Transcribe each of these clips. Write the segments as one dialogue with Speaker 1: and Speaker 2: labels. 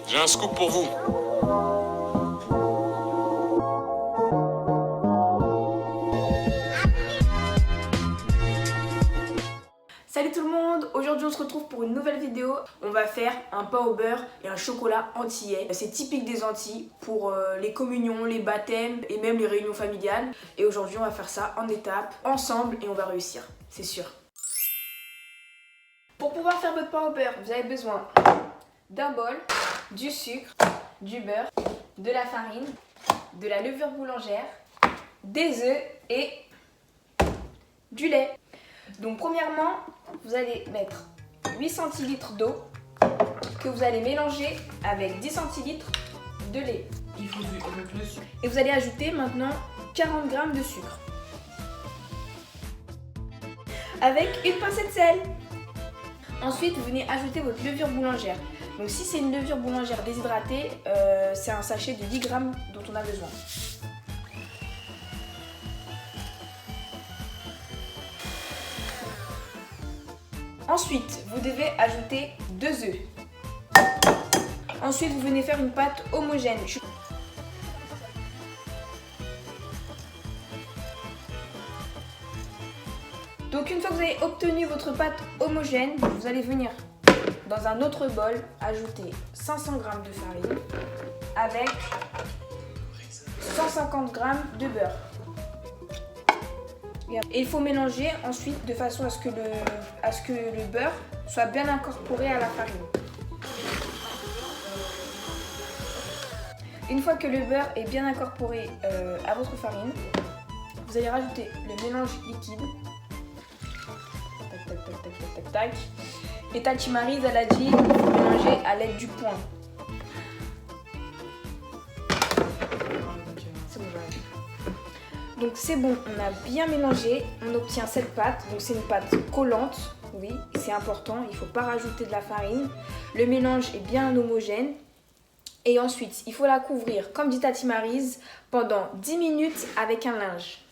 Speaker 1: J'ai un scoop pour vous.
Speaker 2: Salut tout le monde, aujourd'hui on se retrouve pour une nouvelle vidéo. On va faire un pain au beurre et un chocolat antillais. C'est typique des Antilles pour les communions, les baptêmes et même les réunions familiales. Et aujourd'hui on va faire ça en étapes, ensemble, et on va réussir, c'est sûr. Pour pouvoir faire votre pain au beurre, vous avez besoin d'un bol, du sucre, du beurre, de la farine, de la levure boulangère, des œufs et du lait. Donc premièrement, vous allez mettre 8 centilitres d'eau que vous allez mélanger avec 10 centilitres de lait.
Speaker 3: Il faut avec le sucre.
Speaker 2: Et vous allez ajouter maintenant 40 g de sucre. Avec une pincée de sel. Ensuite, vous venez ajouter votre levure boulangère. Donc si c'est une levure boulangère déshydratée, c'est un sachet de 10 g dont on a besoin. Ensuite, vous devez ajouter 2 œufs. Ensuite, vous venez faire une pâte homogène. Donc une fois que vous avez obtenu votre pâte homogène, vous allez venir dans un autre bol ajouter 500 g de farine avec 150 g de beurre. Et il faut mélanger ensuite de façon à ce que le beurre soit bien incorporé à la farine. Une fois que le beurre est bien incorporé à votre farine, vous allez rajouter le mélange liquide. Tac, tac, tac, tac, tac, tac, tac. Et Tati Maryse, elle a dit, il faut mélanger à l'aide du poing. C'est bon, j'arrête. Donc c'est bon, on a bien mélangé, on obtient cette pâte. Donc c'est une pâte collante, oui, c'est important, il ne faut pas rajouter de la farine. Le mélange est bien homogène. Et ensuite, il faut la couvrir, comme dit Tati Maryse, pendant 10 minutes avec un linge.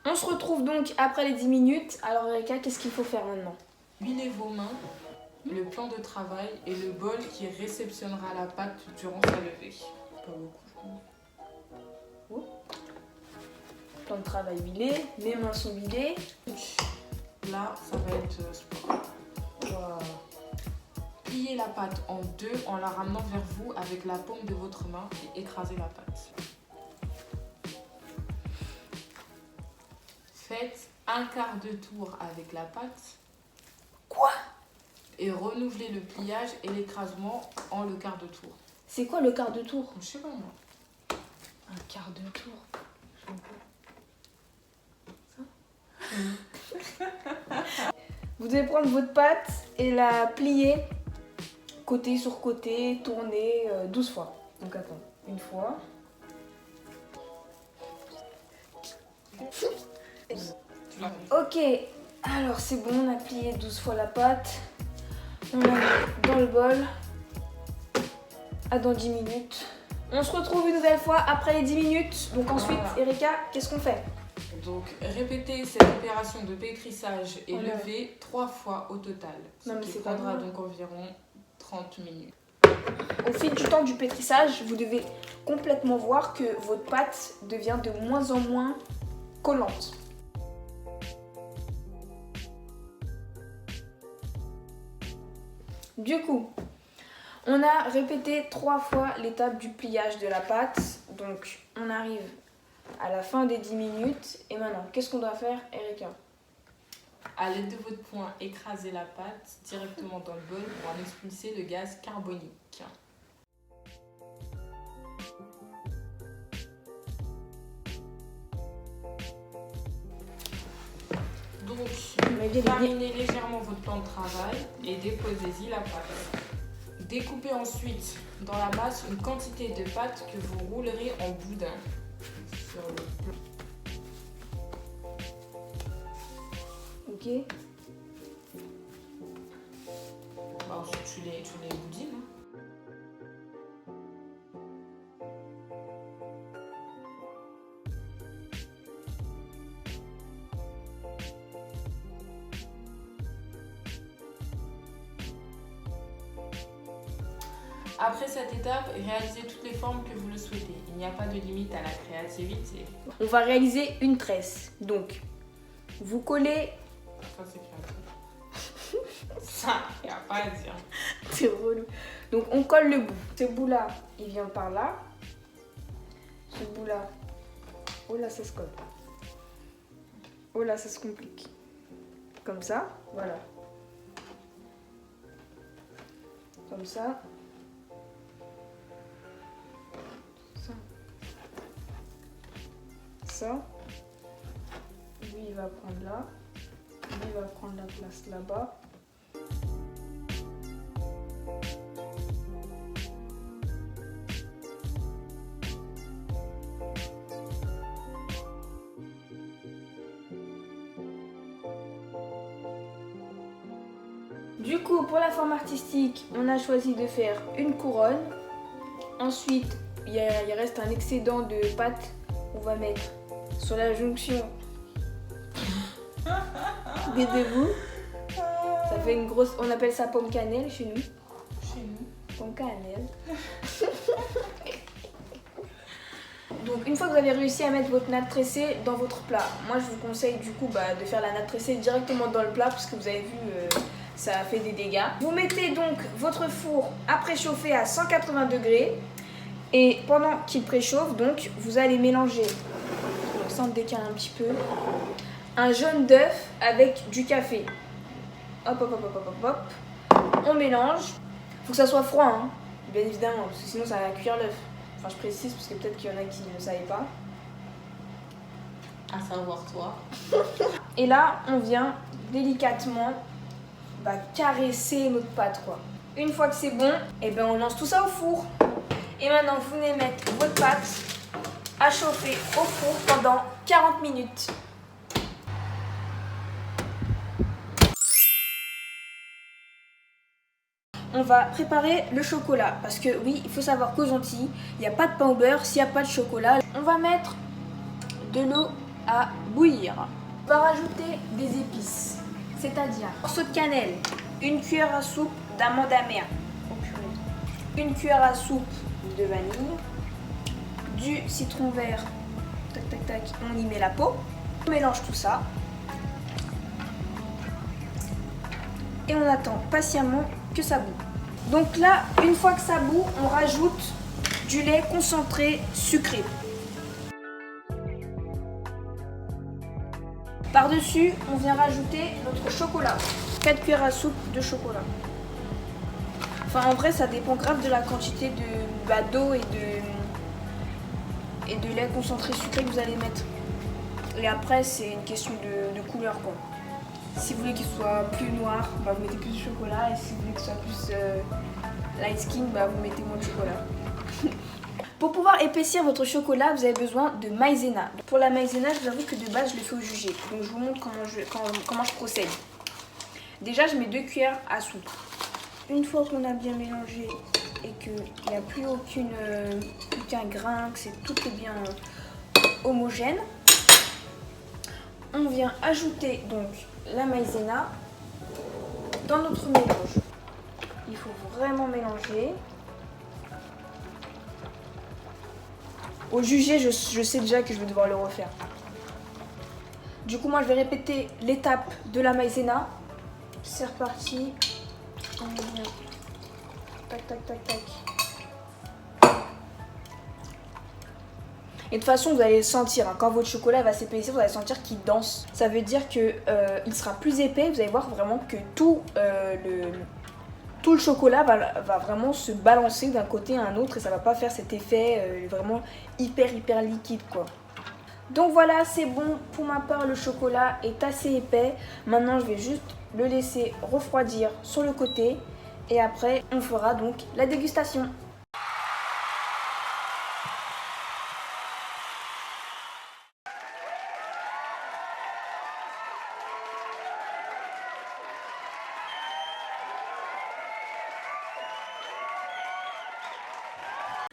Speaker 2: On se retrouve donc après les 10 minutes. Alors Erika, qu'est-ce qu'il faut faire maintenant?
Speaker 3: Huilez vos mains, le plan de travail et le bol qui réceptionnera la pâte durant sa levée. Pas beaucoup, je pense.
Speaker 2: Plan de travail huilé, mes mains sont huilées.
Speaker 3: Là, ça va être sport.
Speaker 2: Voilà.
Speaker 3: Pliez la pâte en deux en la ramenant vers vous avec la paume de votre main et écrasez la pâte. Faites un quart de tour avec la pâte.
Speaker 2: Quoi?
Speaker 3: Et renouvelez le pliage et l'écrasement en le quart de tour.
Speaker 2: C'est quoi le quart de tour?
Speaker 3: Je sais pas moi.
Speaker 2: Un quart de tour. Vous devez prendre votre pâte et la plier côté sur côté, tourner 12 fois. Donc attends, une fois. Ok, alors c'est bon, on a plié 12 fois la pâte. On la met dans le bol. À dans 10 minutes. On se retrouve une nouvelle fois après les 10 minutes. Donc ensuite,
Speaker 3: Voilà.
Speaker 2: Erika, qu'est-ce qu'on fait?
Speaker 3: Donc répétez cette opération de pétrissage et
Speaker 2: Voilà.
Speaker 3: levée 3 fois au total. Ce
Speaker 2: Non, mais
Speaker 3: qui
Speaker 2: c'est
Speaker 3: prendra
Speaker 2: pas grave.
Speaker 3: donc environ 30 minutes.
Speaker 2: Au fil du temps du pétrissage, vous devez complètement voir que votre pâte devient de moins en moins collante. Du coup, on a répété 3 fois l'étape du pliage de la pâte. Donc, on arrive à la fin des 10 minutes. Et maintenant, qu'est-ce qu'on doit faire, Erika?
Speaker 3: À l'aide de votre poing, écrasez la pâte directement dans le bol pour en expulser le gaz carbonique. Donc, terminez légèrement votre plan de travail et déposez-y la pâte. Découpez ensuite dans la masse une quantité de pâte que vous roulerez en boudin sur le plan.
Speaker 2: Ok.
Speaker 3: Ensuite, tu les boudines. Après cette étape, réalisez toutes les formes que vous le souhaitez. Il n'y a pas de limite à la créativité.
Speaker 2: On va réaliser une tresse. Donc, vous collez...
Speaker 3: Ça, c'est créatif. Ça, il n'y a pas à dire.
Speaker 2: C'est relou. Donc, on colle le bout. Ce bout-là, il vient par là. Ce bout-là... Oh là, ça se colle. Oh là, ça se complique. Comme ça, voilà. Comme ça. Ça. Lui, il va prendre là. Lui, il va prendre la place là-bas. Du coup, pour la forme artistique, on a choisi de faire une couronne. Ensuite, il reste un excédent de pâte. On va mettre sur la jonction des deux bouts. Ça fait une grosse... On appelle ça pomme cannelle chez nous.
Speaker 3: Chez nous.
Speaker 2: Pomme cannelle. Donc une fois que vous avez réussi à mettre votre natte tressée dans votre plat, moi je vous conseille du coup de faire la natte tressée directement dans le plat parce que vous avez vu ça a fait des dégâts. Vous mettez donc votre four à préchauffer à 180 degrés et pendant qu'il préchauffe, donc vous allez mélanger, donc ça on décale un petit peu, un jaune d'œuf avec du café. Hop hop hop hop hop hop. On mélange. Faut que ça soit froid, hein, bien évidemment, parce que sinon ça va cuire l'œuf. Enfin, je précise parce que peut-être qu'il y en a qui ne savaient pas.
Speaker 3: À savoir toi.
Speaker 2: Et là, on vient délicatement caresser notre pâte, quoi. Une fois que c'est bon, et ben on lance tout ça au four. Et maintenant, vous venez mettre votre pâte à chauffer au four pendant 40 minutes. On va préparer le chocolat parce que oui, il faut savoir qu'aux Antilles, il n'y a pas de pain au beurre s'il n'y a pas de chocolat. On va mettre de l'eau à bouillir. On va rajouter des épices, c'est-à-dire un morceau de cannelle, une cuillère à soupe d'amande amère, une cuillère à soupe de vanille, du citron vert, tac tac tac, on y met la peau, on mélange tout ça et on attend patiemment que ça bout. Donc là, une fois que ça bout, on rajoute du lait concentré sucré. Par-dessus, on vient rajouter notre chocolat. 4 cuillères à soupe de chocolat. Enfin, en vrai, ça dépend grave de la quantité d'eau et de lait concentré sucré que vous allez mettre. Et après, c'est une question de couleur, quoi. Si vous voulez qu'il soit plus noir, vous mettez plus de chocolat. Et si vous voulez qu'il soit plus light skin, vous mettez moins de chocolat. Pour pouvoir épaissir votre chocolat, vous avez besoin de maïzena. Pour la maïzena, je vous avoue que de base, je le fais au jugé. Donc je vous montre comment je procède. Déjà, je mets 2 cuillères à soupe. Une fois qu'on a bien mélangé et qu'il n'y a plus aucun grain, que tout est bien homogène, on vient ajouter donc la maïzena dans notre mélange. Il faut vraiment mélanger. Au jugé, je sais déjà que je vais devoir le refaire. Du coup, moi, je vais répéter l'étape de la maïzena. C'est reparti. On vient. Tac, tac, tac, tac. Et de toute façon, vous allez le sentir, hein, quand votre chocolat va s'épaissir, vous allez sentir qu'il danse. Ça veut dire que il sera plus épais. Vous allez voir vraiment que tout le chocolat va vraiment se balancer d'un côté à un autre et ça va pas faire cet effet vraiment hyper liquide, quoi. Donc voilà, c'est bon. Pour ma part, le chocolat est assez épais. Maintenant, je vais juste le laisser refroidir sur le côté et après, on fera donc la dégustation.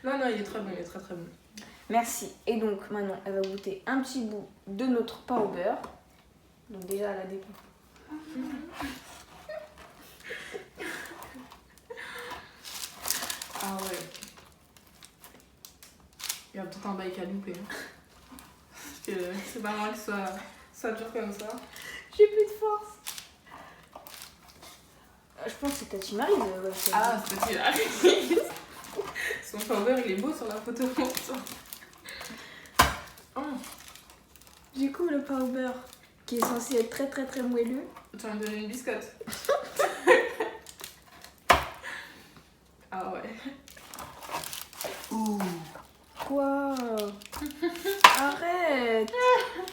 Speaker 3: Non, il est très bon, il est très très bon.
Speaker 2: Merci. Et donc maintenant, elle va goûter un petit bout de notre pain au beurre. Donc déjà, elle a des
Speaker 3: Ah tout un bail qu'à louper. Parce que c'est pas mal que soit dur comme ça.
Speaker 2: J'ai plus de force. Je pense que c'est Tati Marie.
Speaker 3: Ah, c'est Tati Marie. Son power, il est beau sur la photo. Oh.
Speaker 2: Du coup, le pain au beurre, qui est censé être très très très moelleux.
Speaker 3: Tu vas me donner une biscotte. Ah ouais.
Speaker 1: Ouh.
Speaker 2: Quoi? Arrête.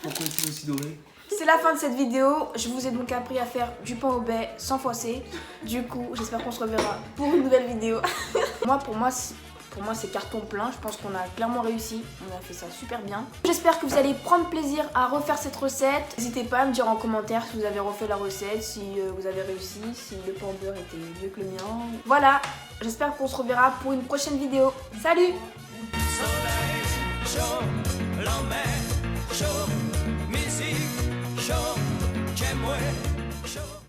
Speaker 1: Pourquoi est-il aussi doré?
Speaker 2: C'est la fin de cette vidéo. Je vous ai donc appris à faire du pain au beurre sans fosser. Du coup, j'espère qu'on se reverra pour une nouvelle vidéo. Pour moi, c'est carton plein. Je pense qu'on a clairement réussi. On a fait ça super bien. J'espère que vous allez prendre plaisir à refaire cette recette. N'hésitez pas à me dire en commentaire si vous avez refait la recette, si vous avez réussi, si le pain au beurre était mieux que le mien. Voilà, j'espère qu'on se reverra pour une prochaine vidéo. Salut!
Speaker 4: Soleil chaud, la mer chaud, musique chaud, j'aime